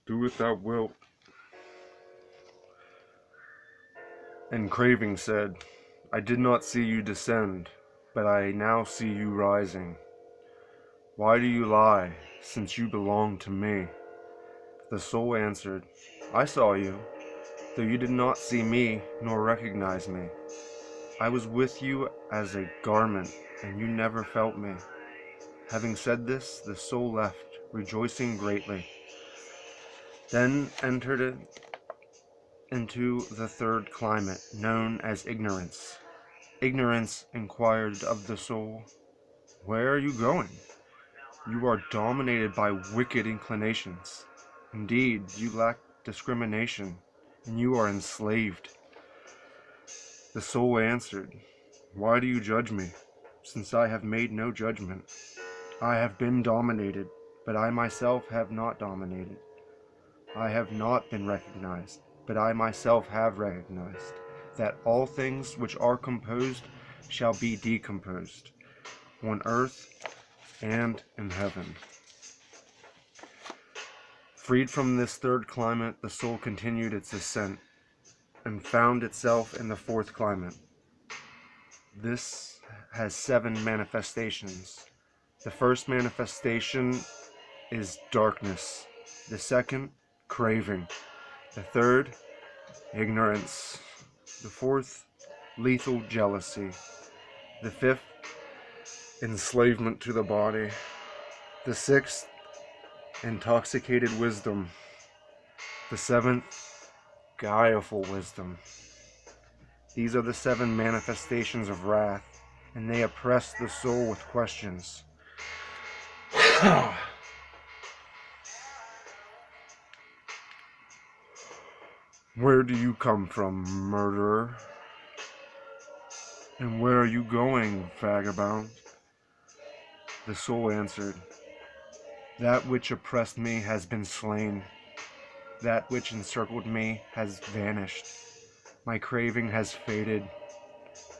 Do what thou wilt. And craving said, I did not see you descend, but I now see you rising. Why do you lie, since you belong to me? The soul answered, I saw you, though you did not see me nor recognize me. I was with you as a garment, and you never felt me. Having said this, the soul left, rejoicing greatly. Then entered it into the third climate, known as ignorance. Ignorance inquired of the soul, where are you going? You are dominated by wicked inclinations. Indeed, you lack discrimination, and you are enslaved. The soul answered, why do you judge me, since I have made no judgment? I have been dominated, but I myself have not dominated. I have not been recognized, but I myself have recognized that all things which are composed shall be decomposed, on earth and in heaven. Freed from this third climate, the soul continued its ascent, and found itself in the fourth climate. This has 7 manifestations. The first manifestation is darkness. The second, craving. The third, ignorance. The fourth, lethal jealousy. The fifth, enslavement to the body. The sixth, intoxicated wisdom. The seventh, guileful wisdom. These are the 7 manifestations of wrath, and they oppress the soul with questions. Where do you come from, murderer? And where are you going, vagabond? The soul answered, that which oppressed me has been slain. That which encircled me has vanished. My craving has faded,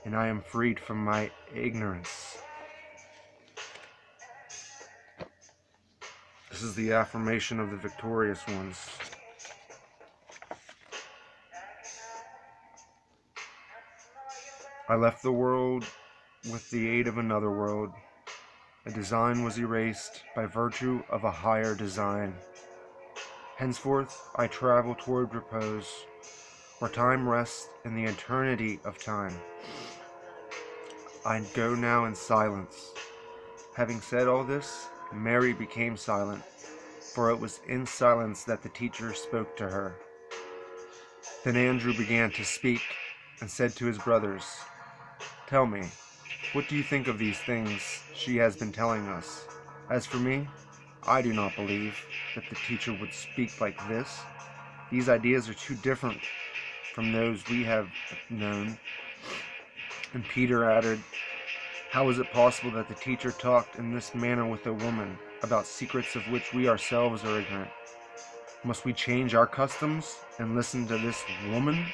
and I am freed from my ignorance. This is the affirmation of the victorious ones. I left the world with the aid of another world. A design was erased by virtue of a higher design. Henceforth I travel toward repose, where time rests in the eternity of time. I go now in silence. Having said all this, Mary became silent, for it was in silence that the teacher spoke to her. Then Andrew began to speak, and said to his brothers, tell me, what do you think of these things she has been telling us? As for me, I do not believe that the teacher would speak like this. These ideas are too different from those we have known. And Peter added, how is it possible that the teacher talked in this manner with a woman about secrets of which we ourselves are ignorant? Must we change our customs and listen to this woman?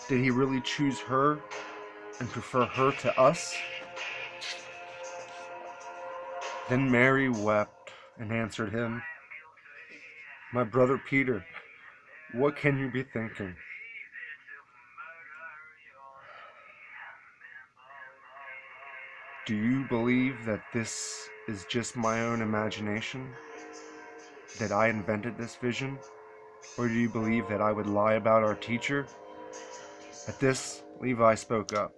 Did he really choose her and prefer her to us? Then Mary wept and answered him, my brother Peter, what can you be thinking? Do you believe that this is just my own imagination? That I invented this vision? Or do you believe that I would lie about our teacher? At this, Levi spoke up.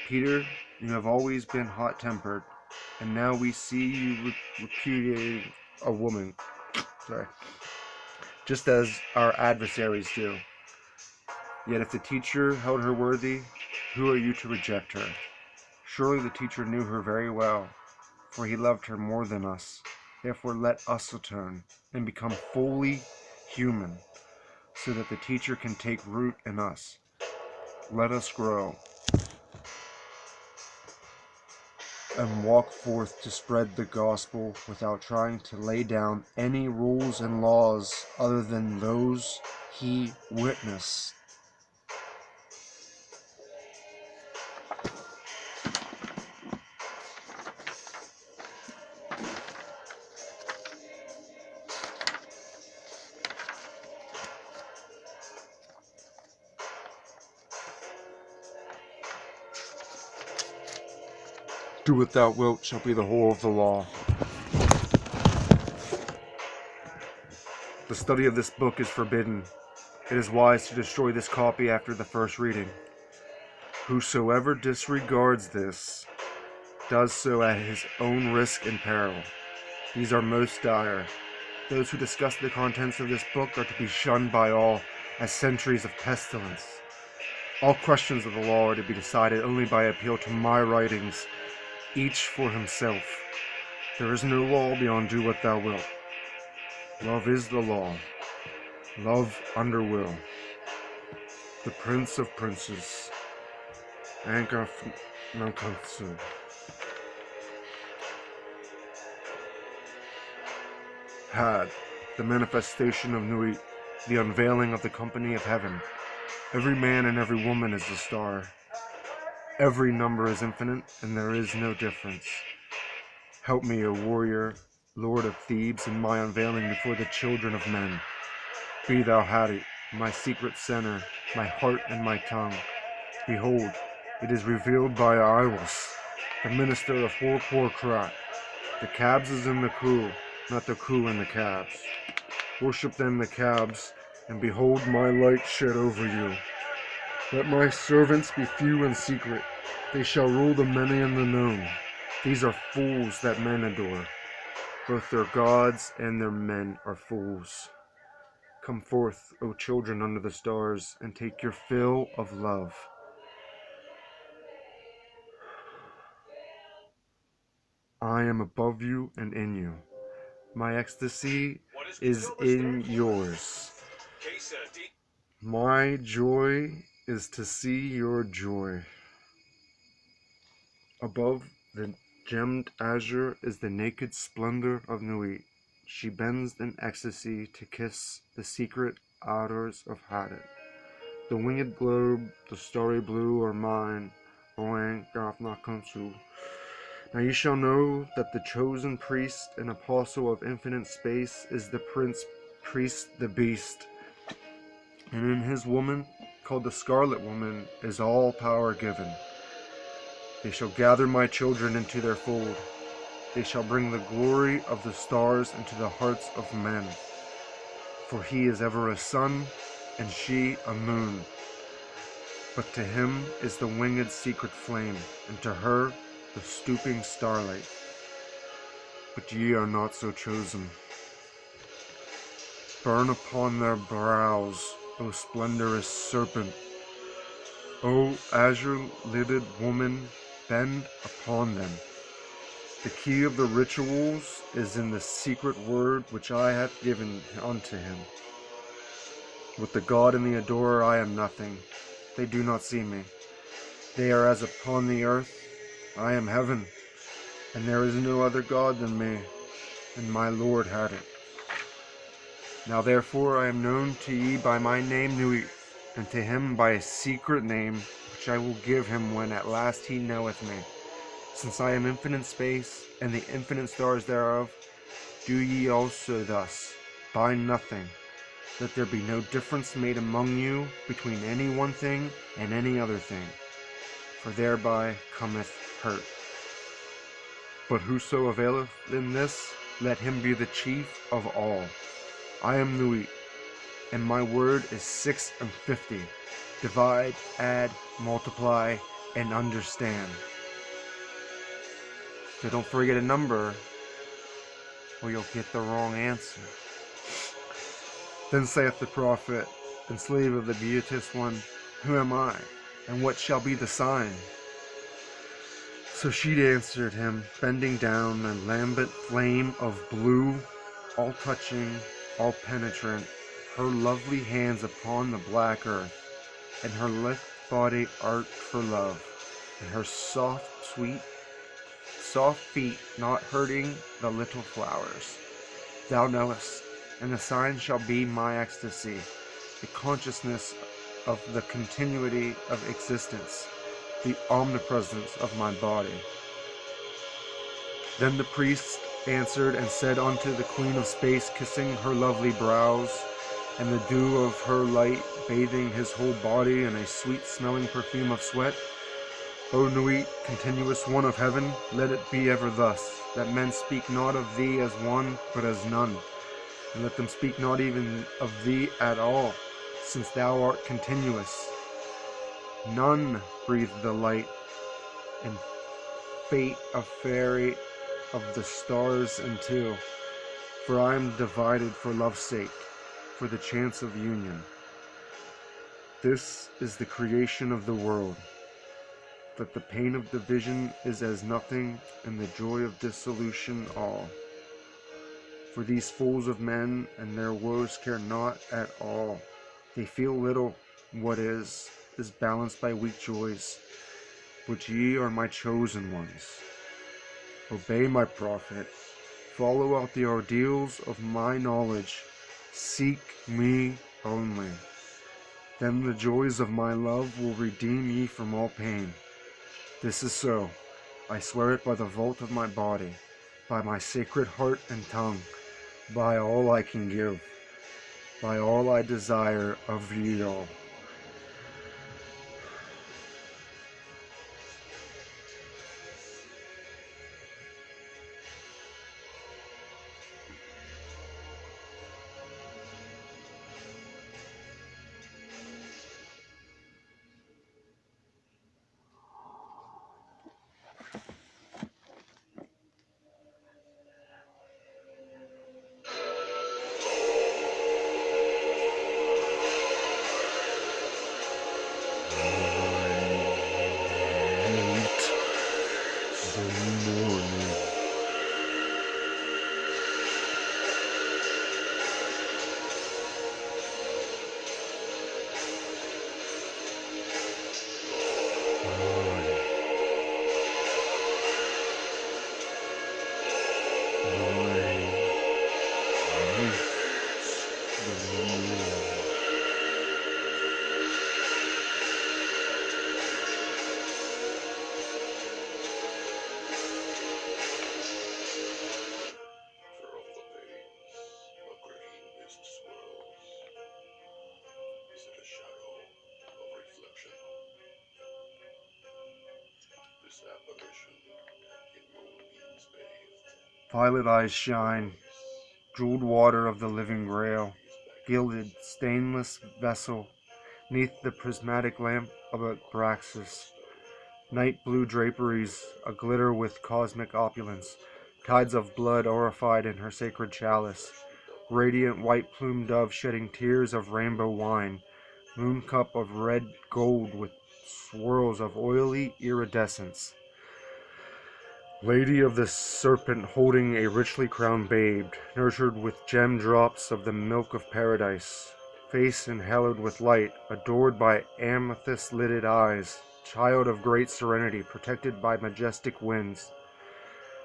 Peter, you have always been hot-tempered, and now we see you repudiating a woman. Just as our adversaries do. Yet if the teacher held her worthy, who are you to reject her? Surely the teacher knew her very well, for he loved her more than us. Therefore let us atone and become fully human, so that the teacher can take root in us. Let us grow and walk forth to spread the gospel without trying to lay down any rules and laws other than those he witnessed. Do what thou wilt shall be the whole of the law. The study of this book is forbidden. It is wise to destroy this copy after the first reading. Whosoever disregards this does so at his own risk and peril. These are most dire. Those who discuss the contents of this book are to be shunned by all as centuries of pestilence. All questions of the law are to be decided only by appeal to my writings, each for himself. There is no law beyond do what thou wilt. Love is the law. Love under will. The Prince of Princes. Anka Nankatsu. Had the manifestation of Nui, the unveiling of the company of heaven. Every man and every woman is a star. Every number is infinite, and there is no difference. Help me, O warrior, Lord of Thebes, in my unveiling before the children of men. Be thou Hatti, my secret center, my heart and my tongue. Behold, it is revealed by Iwas, the minister of Horkrat. The cabs is in the coup, not the coup in the cabs. Worship then the cabs, and behold my light shed over you. Let my servants be few and secret. They shall rule the many and the known. These are fools that men adore. Both their gods and their men are fools. Come forth, O children under the stars, and take your fill of love. I am above you and in you. My ecstasy is in yours. My joy is to see your joy. Above the gemmed azure is the naked splendor of Nui. She bends in ecstasy to kiss the secret odors of Hadit. The winged globe, the starry blue are mine, Oang Gafnakunsu. Now you shall know that the chosen priest and apostle of infinite space is the priest the beast. And in his woman, called the Scarlet Woman, is all power given. They shall gather my children into their fold. They shall bring the glory of the stars into the hearts of men. For he is ever a sun, and she a moon. But to him is the winged secret flame, and to her the stooping starlight. But ye are not so chosen. Burn upon their brows, O splendorous serpent. O azure-lidded woman, bend upon them. The key of the rituals is in the secret word which I have given unto him. With the god and the adorer I am nothing. They do not see me. They are as upon the earth. I am heaven, and there is no other god than me, and my Lord had it. Now therefore I am known to ye by my name Nui, and to him by a secret name, which I will give him when at last he knoweth me. Since I am infinite space, and the infinite stars thereof, do ye also thus, by nothing. Let there be no difference made among you between any one thing and any other thing, for thereby cometh hurt. But whoso availeth in this, let him be the chief of all. I am Nui, and my word is 56. Divide, add, multiply, and understand. So don't forget a number, or you'll get the wrong answer. Then saith the prophet, and slave of the beauteous one, Who am I, and what shall be the sign? So she answered him, bending down, a lambent flame of blue, all touching, all penetrant, her lovely hands upon the black earth, and her lithe body art for love, and her soft feet not hurting the little flowers. Thou knowest, and the sign shall be my ecstasy, the consciousness of the continuity of existence, the omnipresence of my body. Then the priest answered and said unto the queen of space, kissing her lovely brows, and the dew of her light bathing his whole body in a sweet-smelling perfume of sweat, O Nuit, continuous one of heaven, let it be ever thus, that men speak not of thee as one, but as none, and let them speak not even of thee at all, since thou art continuous. None breathe the light and fate of fairy of the stars until, for I am divided for love's sake, for the chance of union. This is the creation of the world, that the pain of division is as nothing, and the joy of dissolution all. For these fools of men and their woes care not at all. They feel little what is balanced by weak joys. But ye are my chosen ones. Obey my prophet. Follow out the ordeals of my knowledge. Seek me only. Then the joys of my love will redeem ye from all pain. This is so. I swear it by the vault of my body, by my sacred heart and tongue, by all I can give, by all I desire of ye all. Violet eyes shine, jeweled water of the living grail, gilded, stainless vessel, neath the prismatic lamp of Abraxas. Night blue draperies, aglitter with cosmic opulence, tides of blood aurified in her sacred chalice, radiant white-plumed dove shedding tears of rainbow wine, moon cup of red gold with swirls of oily iridescence. Lady of the serpent holding a richly crowned babe, nurtured with gem drops of the milk of paradise, face enhaloed with light, adored by amethyst-lidded eyes, child of great serenity, protected by majestic winds,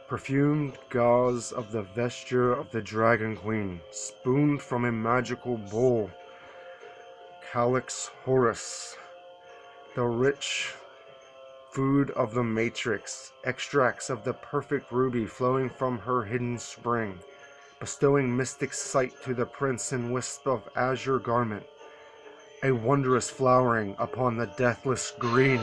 perfumed gauze of the vesture of the dragon queen, spooned from a magical bowl, calyx Horus, the rich food of the matrix, extracts of the perfect ruby flowing from her hidden spring, bestowing mystic sight to the prince in wisp of azure garment, a wondrous flowering upon the deathless green.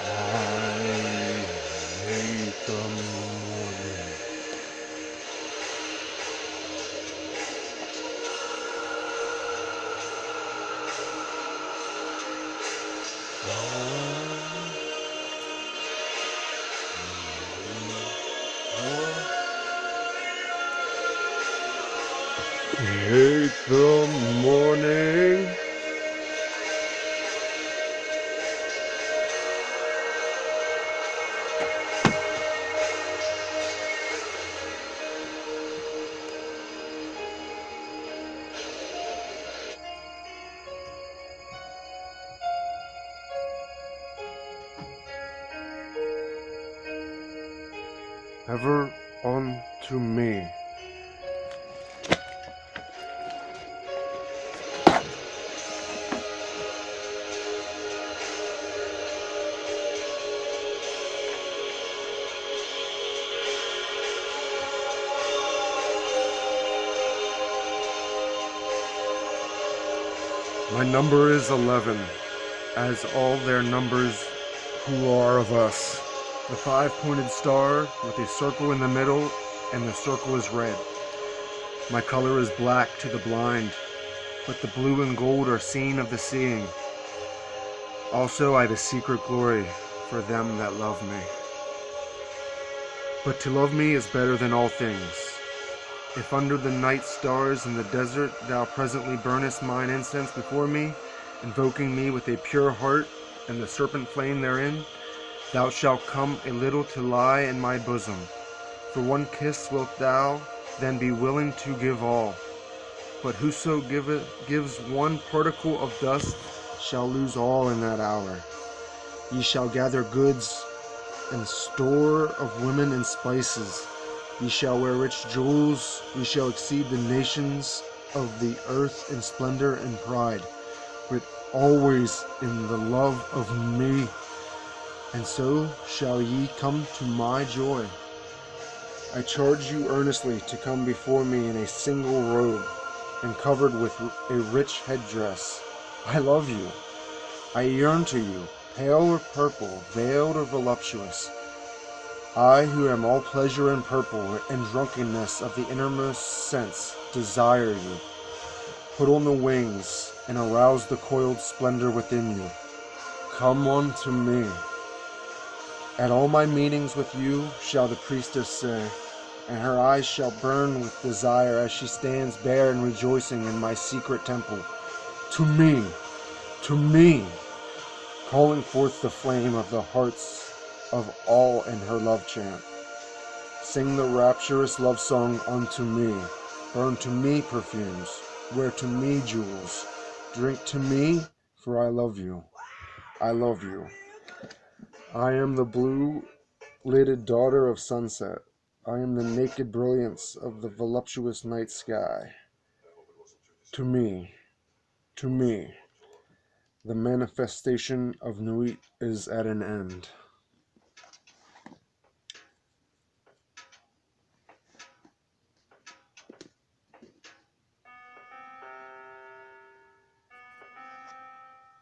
I hate the morning. Hate the morning. Ever unto me. My number is 11, as all their numbers who are of us. The five-pointed star with a circle in the middle, and the circle is red. My color is black to the blind, but the blue and gold are seen of the seeing. Also I have a secret glory for them that love me. But to love me is better than all things. If under the night stars in the desert thou presently burnest mine incense before me, invoking me with a pure heart and the serpent flame therein, thou shalt come a little to lie in my bosom. For one kiss wilt thou then be willing to give all. But whoso gives one particle of dust shall lose all in that hour. Ye shall gather goods and store of women and spices. Ye shall wear rich jewels. Ye shall exceed the nations of the earth in splendor and pride, but always in the love of me. And so shall ye come to my joy. I charge you earnestly to come before me in a single robe, and covered with a rich headdress. I love you. I yearn to you, pale or purple, veiled or voluptuous. I, who am all pleasure and purple, and drunkenness of the innermost sense, desire you. Put on the wings, and arouse the coiled splendor within you. Come unto me. At all my meetings with you shall the priestess say, and her eyes shall burn with desire as she stands bare and rejoicing in my secret temple. To me, calling forth the flame of the hearts of all in her love chant. Sing the rapturous love song unto me. Burn to me perfumes. Wear to me jewels. Drink to me, for I love you. I love you. I am the blue-lidded daughter of sunset. I am the naked brilliance of the voluptuous night sky. To me, the manifestation of Nuit is at an end.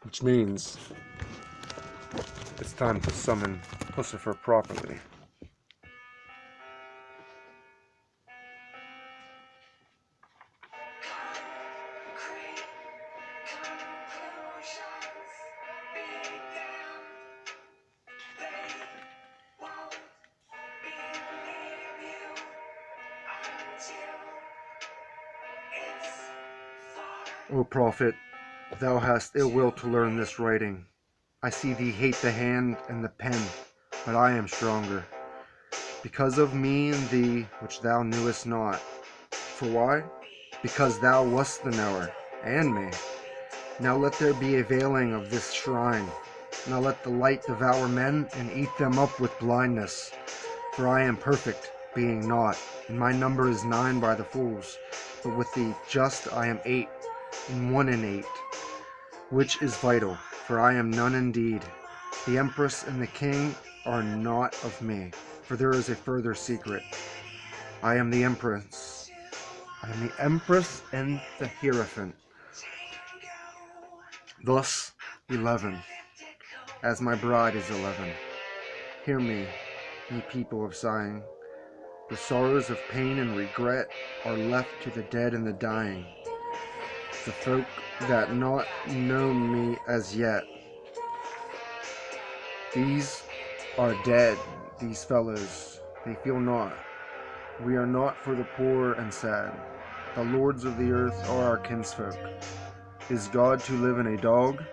Which means it's time to summon Puscifer properly. O prophet, thou hast ill will to learn this writing. I see thee hate the hand and the pen, but I am stronger. Because of me and thee, which thou knewest not. For why? Because thou wast the knower, and me. Now let there be a veiling of this shrine. Now let the light devour men and eat them up with blindness. For I am perfect, being not, and my number is 9 by the fools. But with the just I am 8, and 1 in 8, which is vital, for I am none indeed. The empress and the king are not of me, for there is a further secret. I am the empress. I am the empress and the hierophant. Thus 11, as my bride is 11. Hear me, ye people of sighing. The sorrows of pain and regret are left to the dead and the dying. The folk that not know me as yet. These are dead, these fellows, they feel not. We are not for the poor and sad. The lords of the earth are our kinsfolk. Is God to live in a dog?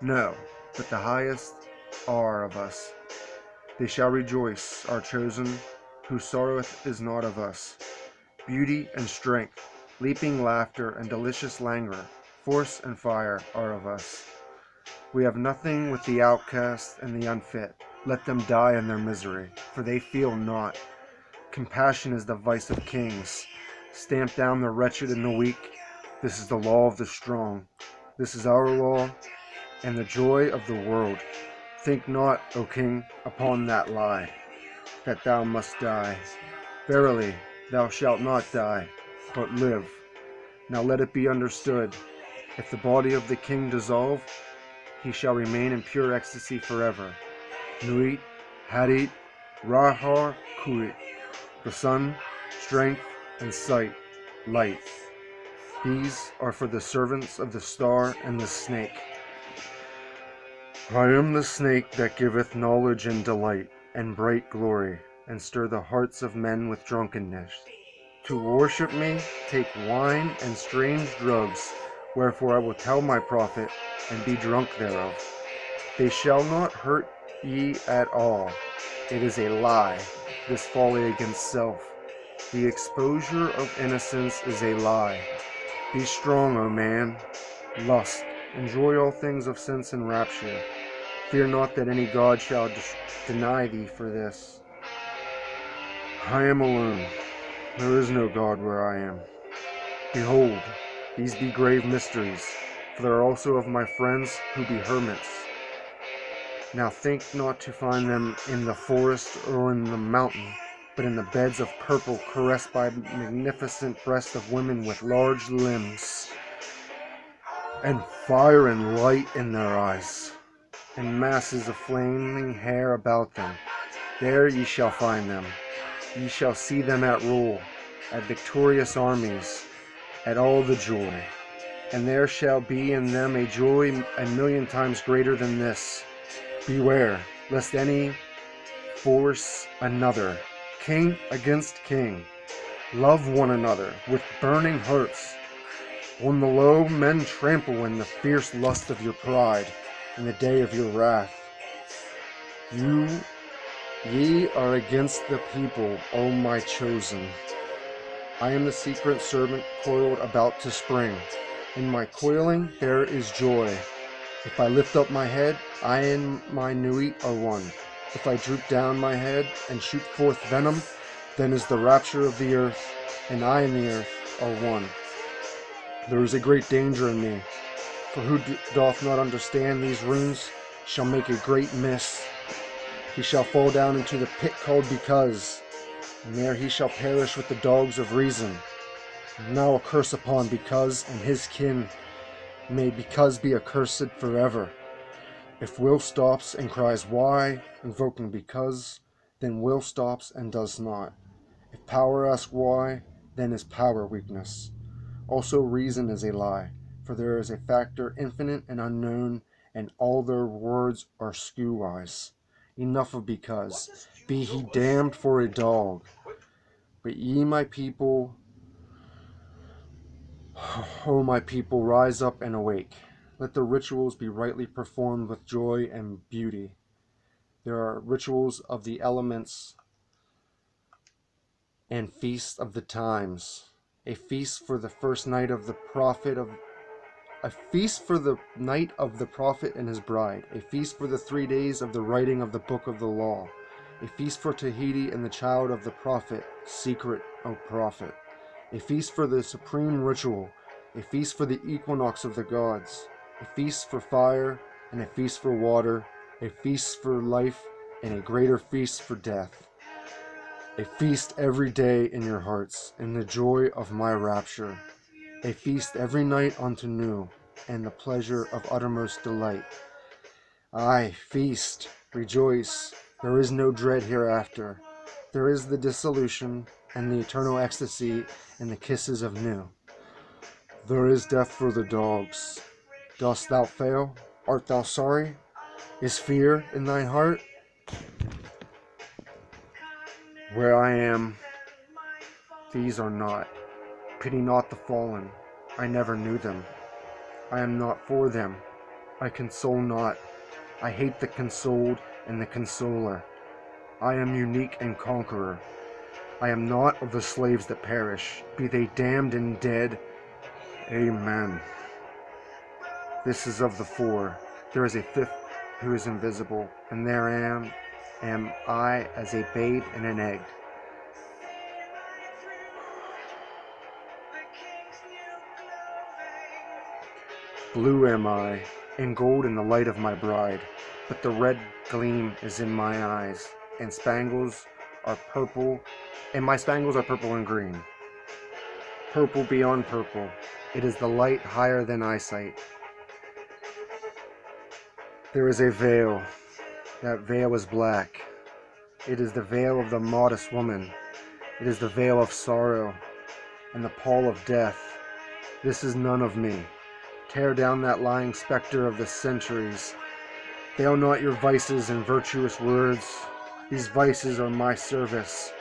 No, but the highest are of us. They shall rejoice, our chosen, whose sorroweth is not of us. Beauty and strength, leaping laughter and delicious languor, force and fire are of us. We have nothing with the outcast and the unfit. Let them die in their misery, for they feel not. Compassion is the vice of kings. Stamp down the wretched and the weak. This is the law of the strong. This is our law and the joy of the world. Think not, O king, upon that lie, that thou must die. Verily, thou shalt not die, but live. Now let it be understood, If the body of the king dissolve, he shall remain in pure ecstasy forever. Nuit, Hadit, Rahar, Kuit. The sun, strength, and sight, light. These are for the servants of the star and the snake. I am the snake that giveth knowledge and delight, and bright glory, and stir the hearts of men with drunkenness. To worship me, take wine and strange drugs, wherefore I will tell my prophet, and be drunk thereof. They shall not hurt ye at all. It is a lie, this folly against self. The exposure of innocence is a lie. Be strong, O man. Lust, enjoy all things of sense and rapture. Fear not that any god shall deny thee for this. I am alone. There is no god where I am. Behold, these be grave mysteries, for there are also of my friends who be hermits. Now think not to find them in the forest or in the mountain, but in the beds of purple caressed by magnificent breasts of women with large limbs, and fire and light in their eyes, and masses of flaming hair about them. There ye shall find them. Ye shall see them at rule, at victorious armies, at all the joy. And there shall be in them a joy 1,000,000 times greater than this. Beware, lest any force another, king against king. Love one another with burning hearts. On the low men trample in the fierce lust of your pride, in the day of your wrath. Ye are against the people, O my chosen. I am the secret serpent coiled about to spring. In my coiling there is joy. If I lift up my head, I and my Nuit are one. If I droop down my head and shoot forth venom, then is the rapture of the earth, and I and the earth are one. There is a great danger in me, for who doth not understand these runes shall make a great miss. He shall fall down into the pit called Because, and there he shall perish with the dogs of reason. And now a curse upon Because and his kin. May Because be accursed forever. If will stops and cries why, invoking Because, then will stops and does not. If power asks why, then is power weakness. Also reason is a lie, for there is a factor infinite and unknown, and all their words are skew-wise. Enough of Because, be he damned for a dog. But ye my people, O my people, rise up and awake. Let the rituals be rightly performed with joy and beauty. There are rituals of the elements and feasts of the times. A feast for the first night of the prophet and his bride. A feast for the 3 days of the writing of the book of the law. A feast for Tahiti and the child of the prophet, secret, O prophet. A feast for the supreme ritual. A feast for the equinox of the gods. A feast for fire and a feast for water. A feast for life and a greater feast for death. A feast every day in your hearts, in the joy of my rapture. A feast every night unto new, and the pleasure of uttermost delight. Aye, feast, rejoice, there is no dread hereafter. There is the dissolution, and the eternal ecstasy, and the kisses of new. There is death for the dogs. Dost thou fail? Art thou sorry? Is fear in thine heart? Where I am, these are not. Pity not the fallen. I never knew them. I am not for them. I console not. I hate the consoled and the consoler. I am unique and conqueror. I am not of the slaves that perish, be they damned and dead. Amen. This is of the four. There is a fifth who is invisible, and there am I as a babe in an egg. Blue am I, and gold in the light of my bride, but the red gleam is in my eyes, and spangles are purple, and my spangles are purple and green. Purple beyond purple, It is the light higher than eyesight. There is a veil. That veil is black. It is the veil of the modest woman. It is the veil of sorrow and the pall of death. This is none of me. Tear down that lying spectre of the centuries. Veil not your vices in virtuous words. These vices are my service.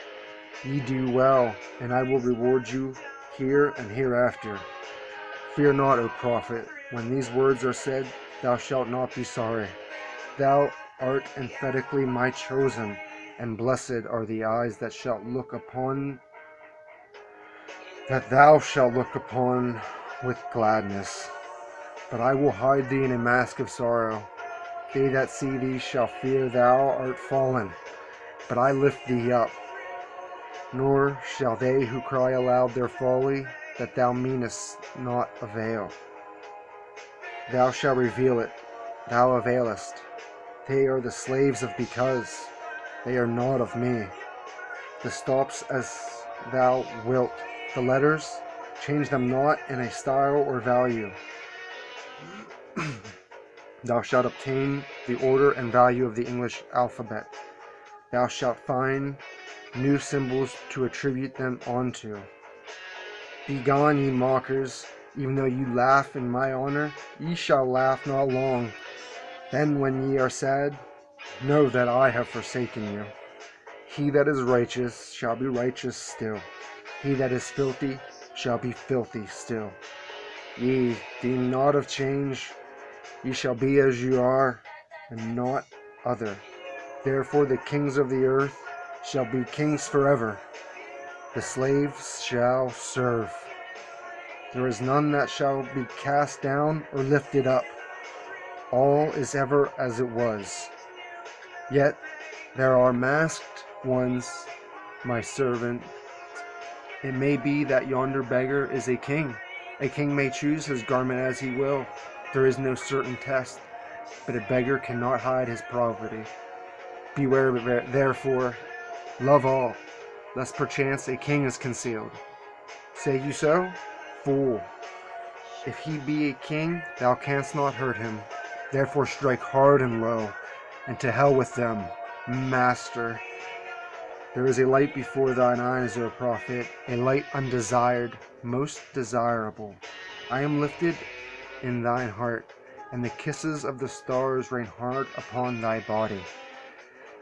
Ye do well, and I will reward you here and hereafter. Fear not, O prophet, when these words are said, thou shalt not be sorry. Thou art emphatically my chosen, and blessed are the eyes that thou shalt look upon with gladness. But I will hide thee in a mask of sorrow. They that see thee shall fear thou art fallen, but I lift thee up. Nor shall they who cry aloud their folly, that thou meanest not avail. Thou shalt reveal it, thou availest. They are the slaves of because, they are not of me. The stops as thou wilt, the letters, change them not in a style or value. Thou shalt obtain the order and value of the English alphabet. Thou shalt find new symbols to attribute them unto. Begone, ye mockers, even though you laugh in my honor, ye shall laugh not long. Then when ye are sad, know that I have forsaken you. He that is righteous shall be righteous still. He that is filthy shall be filthy still. Ye deem not of change, ye shall be as you are, and not other. Therefore the kings of the earth shall be kings forever. The slaves shall serve. There is none that shall be cast down or lifted up. All is ever as it was. Yet there are masked ones, my servant. It may be that yonder beggar is a king. A king may choose his garment as he will. There is no certain test, but a beggar cannot hide his poverty. Beware, therefore, love all, lest perchance a king is concealed. Say you so? Fool! If he be a king, thou canst not hurt him. Therefore strike hard and low, and to hell with them, master. There is a light before thine eyes, O prophet, a light undesired, most desirable. I am lifted in thine heart, and the kisses of the stars rain hard upon thy body.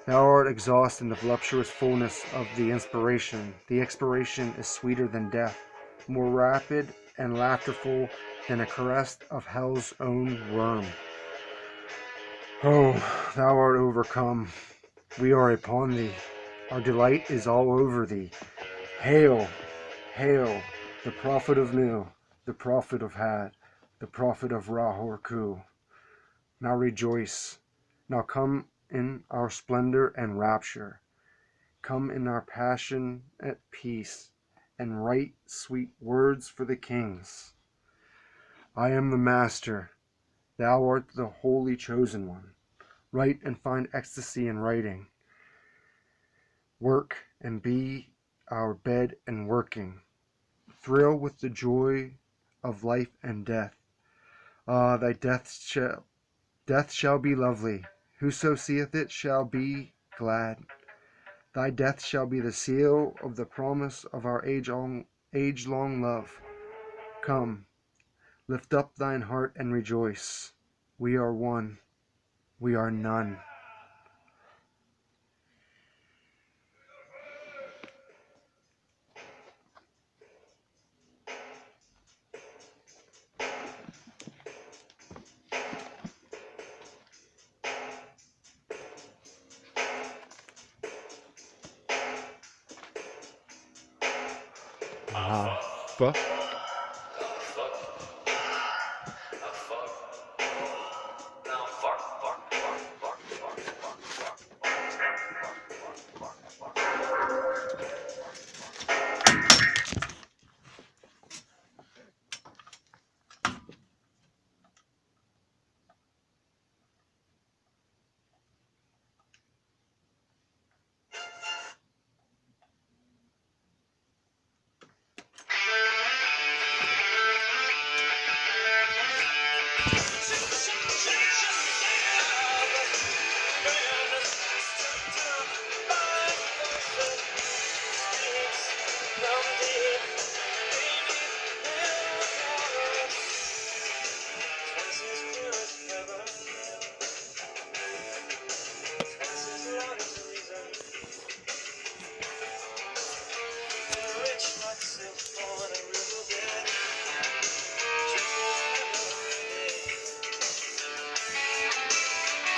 Thou art exhausted in the voluptuous fullness of the inspiration. The expiration is sweeter than death, more rapid and laughterful than a caress of hell's own worm. Oh, thou art overcome. We are upon thee. Our delight is all over thee. Hail, hail, the prophet of Nu, the prophet of Had, the prophet of Rahor-Ku. Now rejoice. Now come in our splendor and rapture. Come in our passion at peace, and write sweet words for the kings. I am the master. Thou art the holy chosen one. Write and find ecstasy in writing. Work and be our bed and working. Thrill with the joy of life and death. Ah, thy death shall be lovely. Whoso seeth it shall be glad. Thy death shall be the seal of the promise of our age-long love. Come, lift up thine heart and rejoice. We are one. We are none. Fuck.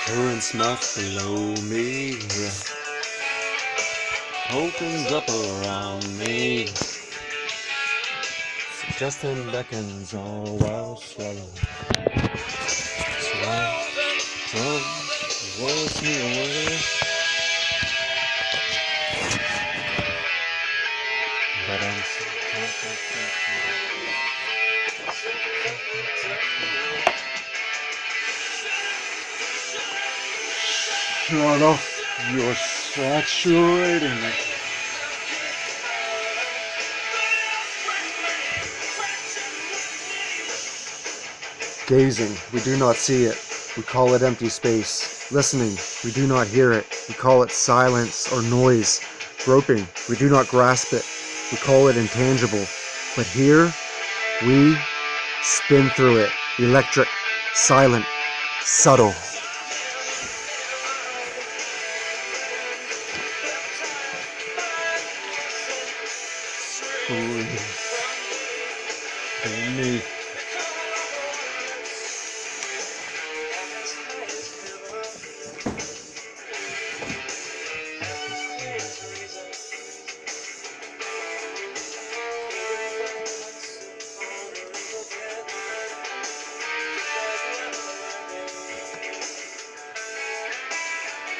Currents melt below me, opens up around me, suggesting beckons all while swallowing. Swallow, rolls me away, but I'm so shut up, you're saturating me. Gazing, we do not see it. We call it empty space. Listening, we do not hear it. We call it silence or noise. Groping, we do not grasp it. We call it intangible. But here, we spin through it. Electric, silent, subtle. Beneath.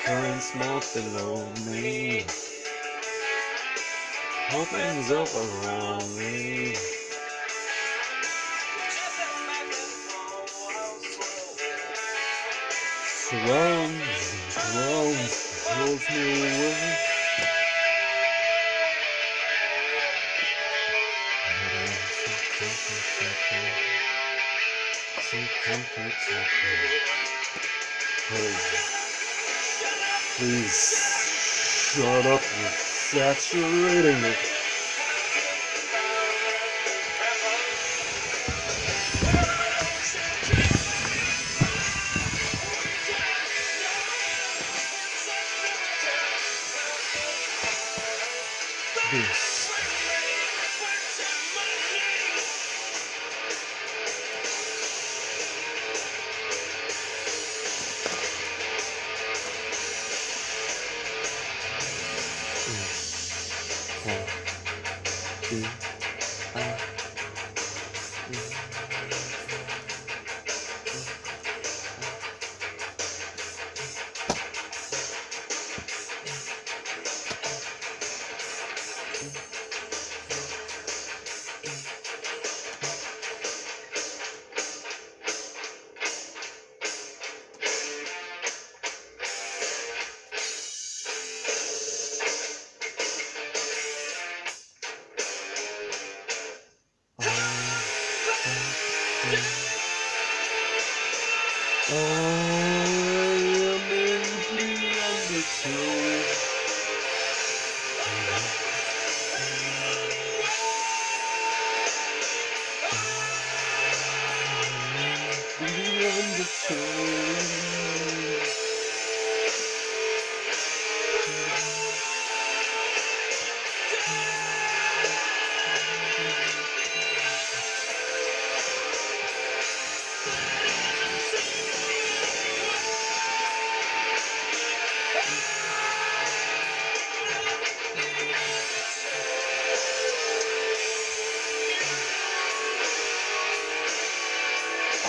Currents melt below me, opens up around me. Surrounds and drowns, pulls me away. So comfortable. Please, shut up, you're saturating me. This.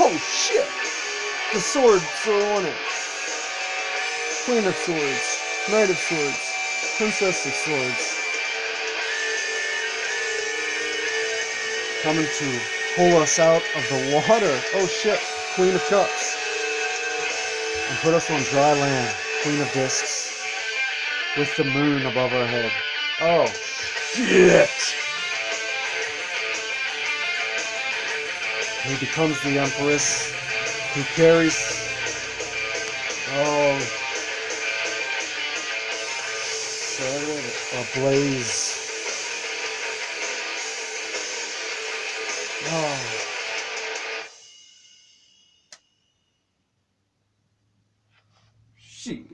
Oh shit! The swords are on it. Queen of Swords, Knight of Swords, Princess of Swords. Coming to pull us out of the water. Oh shit! Queen of Cups. And put us on dry land. Queen of Discs. With the moon above our head. Oh shit! Who becomes the Empress, who carries, set it ablaze. Oh. Shit.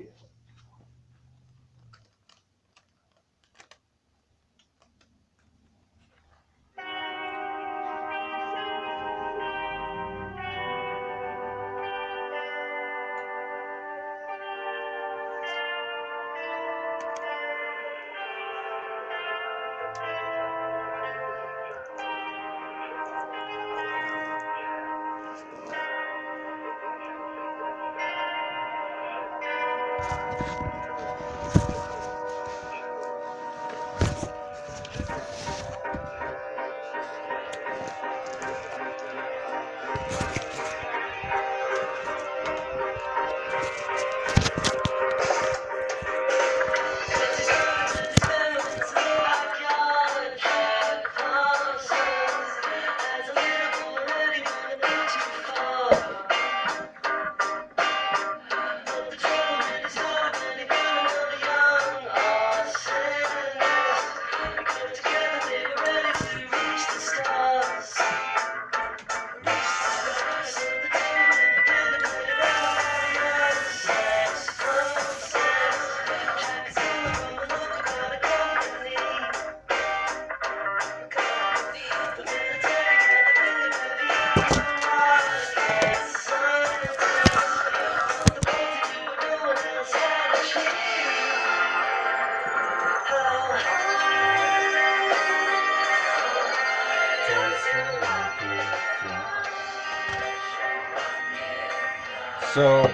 So,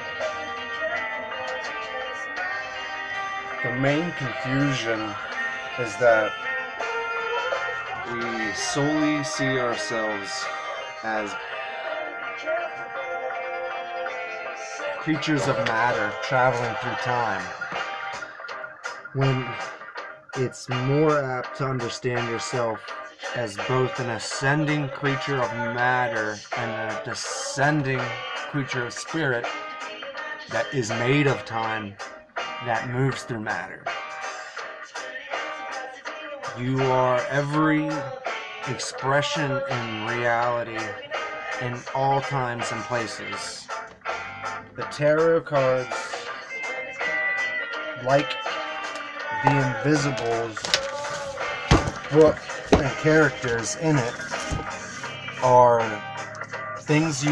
the main confusion is that we solely see ourselves as creatures of matter traveling through time, when it's more apt to understand yourself as both an ascending creature of matter and a descending creature of spirit that is made of time, that moves through matter. You are every expression in reality in all times and places. The tarot cards, like the Invisibles book and characters in it, are things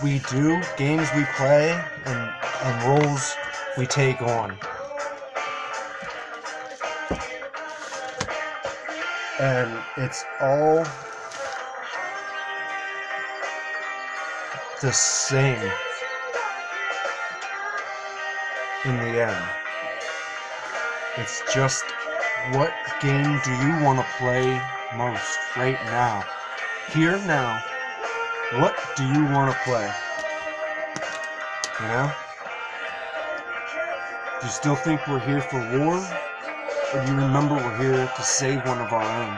we do, games we play, and roles we take on. And it's all the same in the end. It's just, what game do you want to play most right now? Here now, what do you want to play? You know? Do you still think we're here for war? Or do you remember we're here to save one of our own?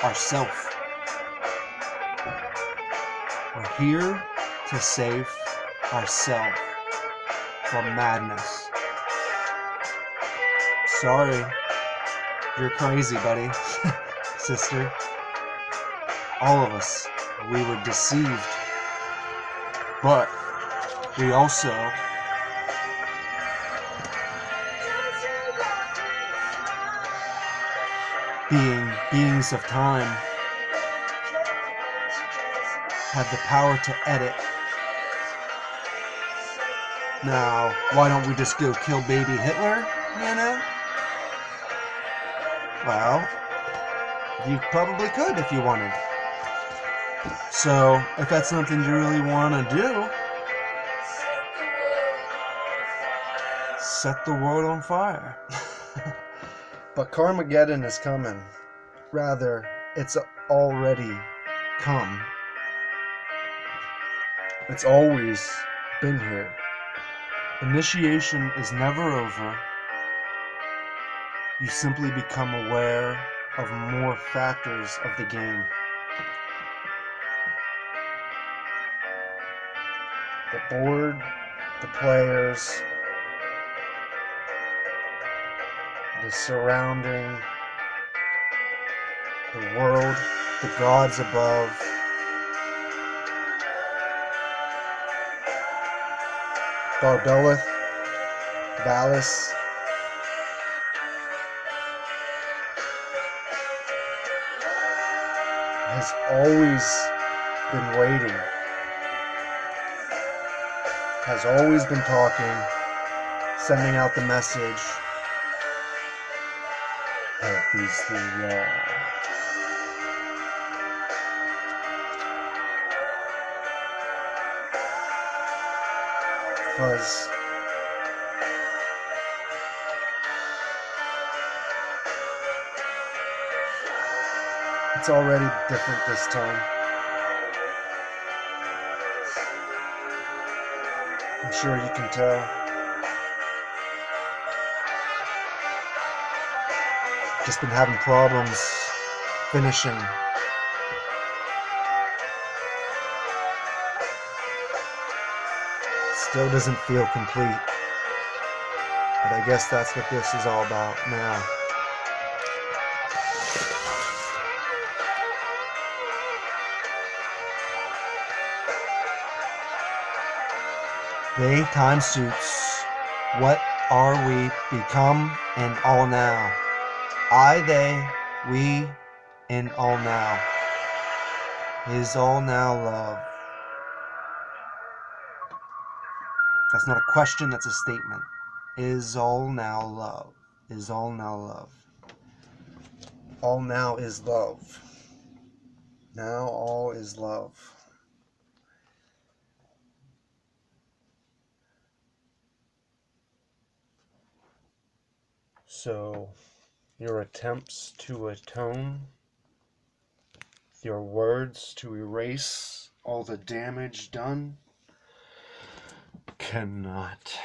Ourself. We're here to save ourselves from madness. Sorry, you're crazy, buddy, sister. All of us, we were deceived. But we also being beings of time, have the power to edit. Now, why don't we just go kill baby Hitler, you know? Well, you probably could if you wanted. So, if that's something you really want to do, set the world on fire. But Carmageddon is coming. Rather, it's already come. It's always been here. Initiation is never over. You simply become aware of more factors of the game. The board, the players, the surrounding, the world, the gods above. Barbelith, Valis, has always been waiting, has always been talking, sending out the message, health is the law. Because it's already different this time. I'm sure you can tell. Just been having problems finishing. Still doesn't feel complete. But I guess that's what this is all about now. They, time suits. What are we become in all now? I, they, we, in all now. Is all now love? That's not a question, that's a statement. Is all now love? Is all now love? All now is love. Now all is love. So your attempts to atone, your words to erase all the damage done, cannot.